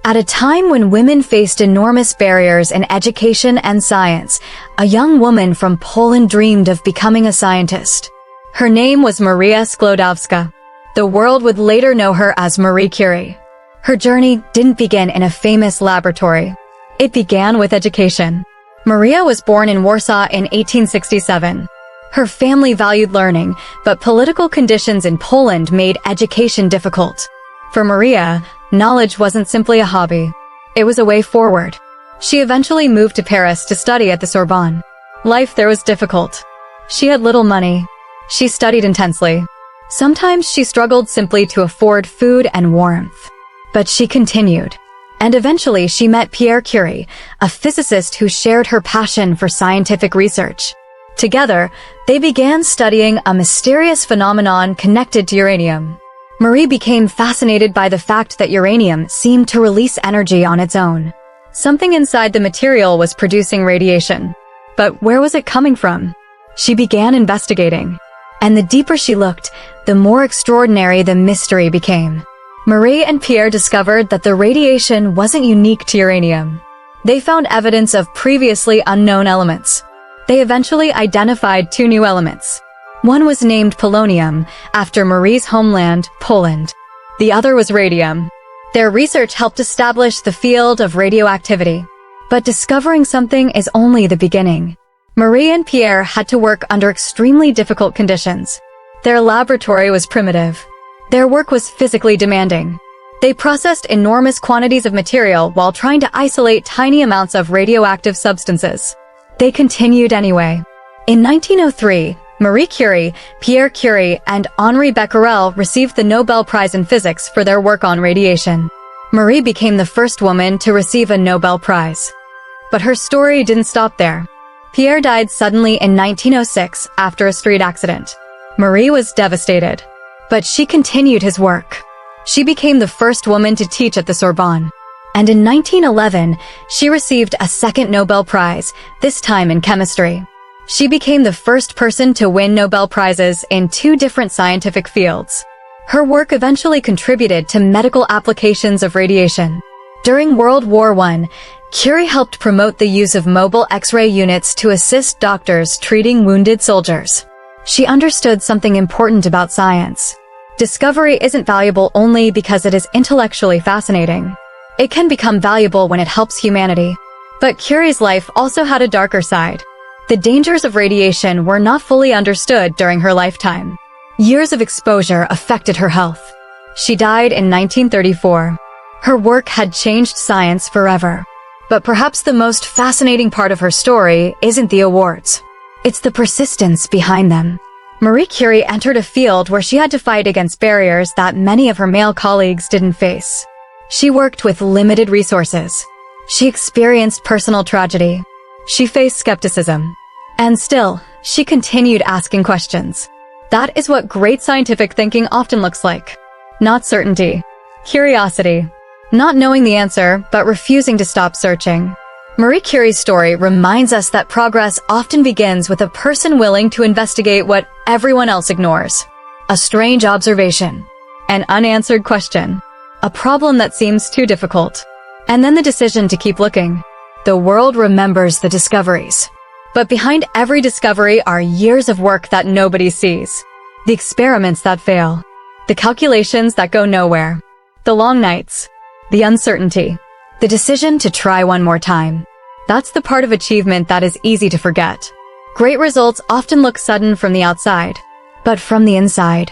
At a time when women faced enormous barriers in education and science, a young woman from Poland dreamed of becoming a scientist. Her name was Maria Sklodowska. The world would later know her as Marie Curie. Her journey didn't begin in a famous laboratory. It began with education. Maria was born in Warsaw in 1867. Her family valued learning, but political conditions in Poland made education difficult. For Maria, knowledge wasn't simply a hobby. It was a way forward. She eventually moved to Paris to study at the Sorbonne. Life there was difficult. She had little money. She studied intensely. Sometimes she struggled simply to afford food and warmth. But she continued. And eventually she met Pierre Curie, a physicist who shared her passion for scientific research. Together, they began studying a mysterious phenomenon connected to uranium. Marie became fascinated by the fact that uranium seemed to release energy on its own. Something inside the material was producing radiation. But where was it coming from? She began investigating. And the deeper she looked, the more extraordinary the mystery became. Marie and Pierre discovered that the radiation wasn't unique to uranium. They found evidence of previously unknown elements. They eventually identified two new elements. One was named polonium, after Marie's homeland, Poland. The other was radium. Their research helped establish the field of radioactivity. But discovering something is only the beginning. Marie and Pierre had to work under extremely difficult conditions. Their laboratory was primitive. Their work was physically demanding. They processed enormous quantities of material while trying to isolate tiny amounts of radioactive substances. They continued anyway. In 1903, Marie Curie, Pierre Curie, and Henri Becquerel received the Nobel Prize in Physics for their work on radiation. Marie became the first woman to receive a Nobel Prize. But her story didn't stop there. Pierre died suddenly in 1906 after a street accident. Marie was devastated. But she continued his work. She became the first woman to teach at the Sorbonne. And in 1911, she received a second Nobel Prize, this time in chemistry. She became the first person to win Nobel Prizes in two different scientific fields. Her work eventually contributed to medical applications of radiation. During World War I, Curie helped promote the use of mobile X-ray units to assist doctors treating wounded soldiers. She understood something important about science. Discovery isn't valuable only because it is intellectually fascinating. It can become valuable when it helps humanity. But Curie's life also had a darker side. The dangers of radiation were not fully understood during her lifetime. Years of exposure affected her health. She died in 1934. Her work had changed science forever. But perhaps the most fascinating part of her story isn't the awards. It's the persistence behind them. Marie Curie entered a field where she had to fight against barriers that many of her male colleagues didn't face. She worked with limited resources. She experienced personal tragedy. She faced skepticism. And still, she continued asking questions. That is what great scientific thinking often looks like. Not certainty. Curiosity. Not knowing the answer, but refusing to stop searching. Marie Curie's story reminds us that progress often begins with a person willing to investigate what everyone else ignores. A strange observation. An unanswered question. A problem that seems too difficult. And then the decision to keep looking. The world remembers the discoveries. But behind every discovery are years of work that nobody sees. The experiments that fail. The calculations that go nowhere. The long nights. The uncertainty. The decision to try one more time. That's the part of achievement that is easy to forget. Great results often look sudden from the outside. But from the inside,